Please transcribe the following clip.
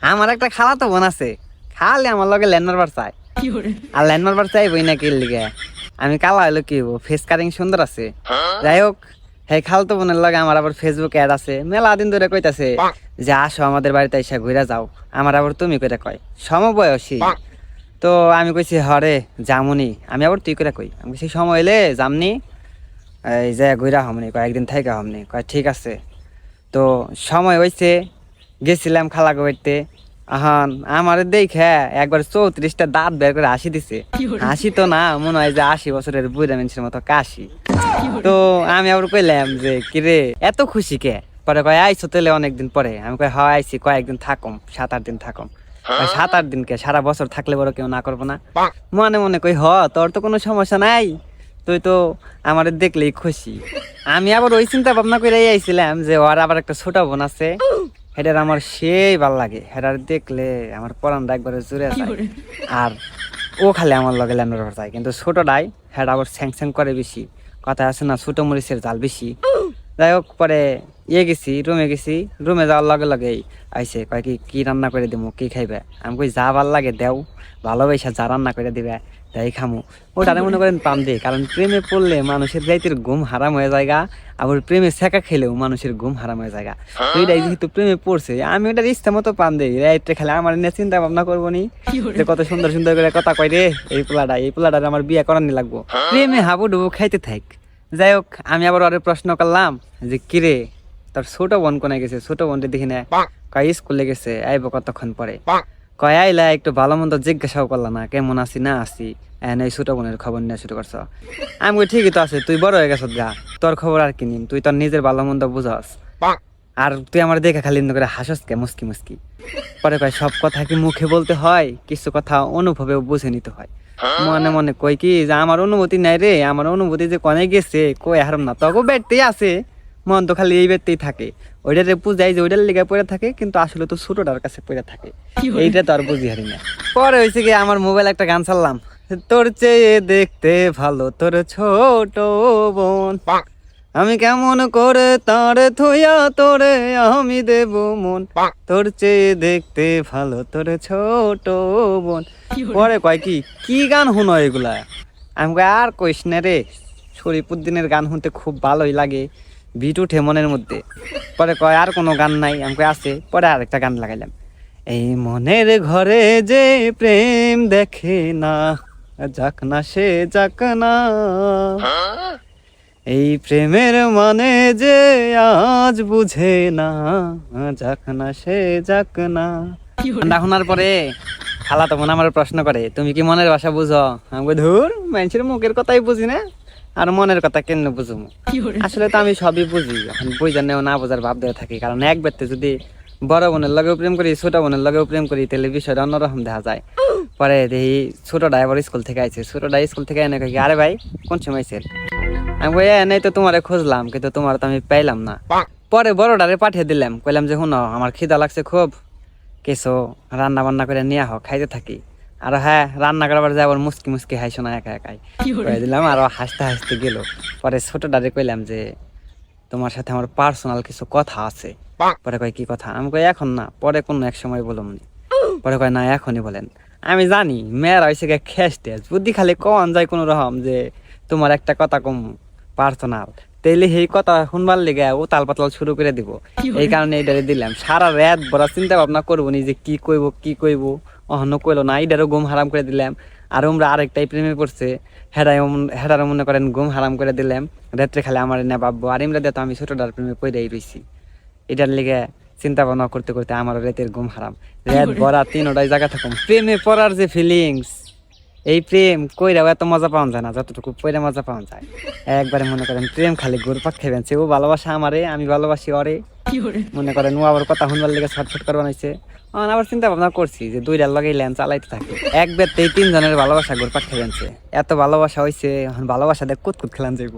আমার একটা খালাতো বোন আছে, খালি আমার লগে ল্যান্ড মারবার চাই। আর ল্যান্ড মারবার চাই বই না কি লিগে, আমি কালা হইলো কি ফেস কাটিং সুন্দর আছে। যাই হোক, হ্যাঁ খালতো বোনের লগে আমার আবার ফেসবুক অ্যাড আছে, মেলা দিন ধরে কইতাছে যে আসো আমাদের বাড়িতে এসে ঘুরে যাও। আমার আবার তুমি করে কয়, সমবয়সী। তো আমি কইছি হরে জামুনি, আমি আবার তুই করে কই, আমি কইছি সময় এলে জামনি, এই যে ঘুরা হমনি, কয়েকদিন থেকে হমনি। কয় ঠিক আছে। তো সময় হয়েছে, গেছিলাম খালাকে বাড়িতে। এখন আমার দেখে একবার 34টা দাঁত বের করে হাসি দিছে। হাসি তো না, মনে হয় যে 80 বছরের বুড়া মানুষের মতো কাশি। তো আমি আবার কইলাম যে কিরে এত খুশি কে? পরে কয় আইসো তেলে অনেকদিন পরে। আমি কই হয় আইসি, কয়েকদিন থাকম, 7-8 দিন থাকম। 7-8 দিন কে, সারা বছর থাকলে বড় কেউ না করবো না? মনে মনে কই তোর তো কোনো সমস্যা নাই, তুই তো আমার দেখলেই খুশি। আমি আবার ওই চিন্তা ভাবনা করে আইছিলাম যে ওর আবার একটা ছোট বোন আছে, হেটার আমার সেই ভাল লাগে, হেটার দেখলে আমার পরানটা একবারে জুড়ে যায়। আর ও খালি আমার লগে ল্যান্ডার যায়, কিন্তু ছোটটাই হেটা আবার স্যাং স্যাং করে বেশি, কথা আছে না ছোট মরিচের জাল বেশি। যাই হোক, পরে গেছি রুমে, গেছি রুমে যাওয়ার লগে লগেই আইসে কয় কি কি রান্না করে দিব, কি খাইবে? আমি কই যা ভাল লাগে দেও, ভালোবাসা যা রান্না করে দিবে তাই খামু। ওটারে মনে করেন পাম দে, কারণ প্রেমে পড়লে মানুষের রাইতের ঘুম হারাম হয়ে যায়, আবার প্রেমে ছেঁকা খেলেও মানুষের ঘুম হারাম হয়ে যায়। তো এটাই যেহেতু প্রেমে পড়ছে, আমি ওটার ইচ্ছা মতো পাম দেই, রাইতে খেলে আমার নিয়ে চিন্তা ভাবনা করবো নি যে কত সুন্দর সুন্দর করে কথা কয় রে এই পোলাটার আমার বিয়ে করানি লাগবো, প্রেমে হাবুডুবু খাইতে থাক। যাই হোক, আমি আবার ওরে প্রশ্ন করলাম যে কিরে তোর ছোট বোন কোনে গেছে? ছোট বোনটা দেখি না, কয় স্কুলে গেছে, আইবো কতক্ষণ পরে। কয় আইলা একটু ভালো মন্দ জিজ্ঞাসাও করলাম না, কেমন আছি না আছি, এই ছোট বোনের খবর নিয়ে শুরু করছ। আমি কই ঠিকই তো আছে, তুই বড় হয়ে গেছ গা, তোর খবর আর কি নিম, তুই তোর নিজের ভালো মন্দ বুঝাস, আর তুই আমার দেখে খালি করে হাসস কে মুস্কি মুস্কি। পরে কয় সব কথা কি মুখে বলতে হয়, কিছু কথা অনুভবেও বুঝে নিতে হয়। মনে মনে কই কি যে আমার অনুভূতি নাই রে, আমার অনুভূতি যে কনে গেছে কই হারাম না, তখন বেড়তেই আছে, মন তো খালি এই বেড়তেই থাকে। ওইটারে বুঝাই যে ওইটার লিগে পড়ে থাকে, কিন্তু আসলে তো ছোটটার কাছে পড়ে থাকে, এইটা তো আর বুঝি হারি না। পরে হয়েছে কি আমার মোবাইল একটা গান ছাড়লাম, তোর চেয়ে দেখতে ভালো তোর ছোট বোন, আমি কেমন করে তারে থইয়া তোরে আমি দেব মন, তোর চেয়ে দেখতে ভালো তোর ছোট বোন। পরে কয় কি কি গান শুনো এগুলা? আমি কই আর কইস না রে, শরীফুদ্দিনের গান শুনতে খুব ভালোই লাগে, বিট উঠে মনের মধ্যে। পরে কয় আর কোনো গান নাই? আমি কই আছে। পরে আরেকটা গান লাগাইলাম, এই মনের ঘরে যে প্রেম দেখে না, যাক না সে যাক না, এই প্রেমের মানে যে আজ বুঝে না, যাক না সে যাক না। গানটা শোনার পরে খালা তখন আমার প্রশ্ন করে তুমি কি মনের ভাষা বুঝো? আমি কই ধুর, মানুষের মুখের কথাই বুঝি না, আর মনের কথা কেন বুঝবো? আসলে তো আমি সবই বুঝি, এখন বুঝার নেও না বোঝার ভাব দিয়ে থাকি, কারণ এক ব্যক্তি যদি বড় বোনের লগেও প্রেম করি, ছোট বোনের লগেও প্রেম করি, তাহলে বিষয়টা অন্যরকম দেখা যায়। পরে দেখি ছোটটা এবার স্কুল থেকে আইছে, ছোটটা স্কুল থেকে এনে কই আরে ভাই কোন সময় ছিল? আমি কই এনেই তো তোমারে খুঁজলাম, কিন্তু তোমার তো আমি পাইলাম না। পরে বড়টারে পাঠিয়ে দিলাম, কইলাম যে শুনো আমার খিদা লাগছে খুব, কিছু রান্না বান্না করে নিয়ে আহ, খাইতে থাকি। আর হ্যাঁ, রান্না করবার যায় আবার মুসকি মুসকি হাসো না একা একাই কয়ে দিলাম, আর হাসতে হাসতে গেল। পরে ছোটটারে কইলাম যে তোমার সাথে আমার পার্সোনাল কিছু কথা আছে। পরে কয় কি কথা? আমি কই এখন না, পরে কোনো এক সময় বলুম। পরে কয় না এখনই বলেন। আমি জানি মেয়েরা হয়েছে গিয়ে খ্যাস টেস, বুদ্ধি খালি কন যায় কোনো রকম যে তোমার একটা কথা কম পার্সোনাল, তাইলে সেই কথা শুনবার লেগে ও তাল পাতাল শুরু করে দিব। এই কারণে এইটারে দিলাম, সারা রাত বড় চিন্তা ভাবনা করবো নি যে কি কইব অহন্য কইলো না, এইটারও ঘুম হারাম করে দিলাম। আর আমরা আরেকটাই প্রেমে পড়ছে, হেডারও মনে করেন ঘুম হারাম করে দিলাম, রাত্রে খালি আমার না ভাববো। আর এমরা দিয়ে তো আমি ছোটটার প্রেমে পড়েই রইছি, এটার লেগে চিন্তা ভাবনা করতে করতে আমার রাতের ঘুম হারাম, রাত ভরা 3টায় জায়গা থাকুম। প্রেমে পড়ার যে ফিলিংস, এই প্রেম কইরাও এত মজা পাওয়া যায় না যতটুকু পইরা মজা পাওয়া যায়। একবারে মনে করেন প্রেম খালি ঘুরপাক খেয়ে ও ভালোবাসা আমারে, আমি ভালোবাসি ওরে। মনে করেন ও আবার কথা শুনবার লেগে ছটফট করে বানাইছে। আবার চিন্তা ভাবনা করছি যে 2টার লগেই ল্যান চালাইতে থাকি, এক বেতেই 3 জনের ভালোবাসা ঘুরপাক খেয়ে এত ভালোবাসা হয়েছে, এখন ভালোবাসা দেখ কুতকুত খেলান যাইব।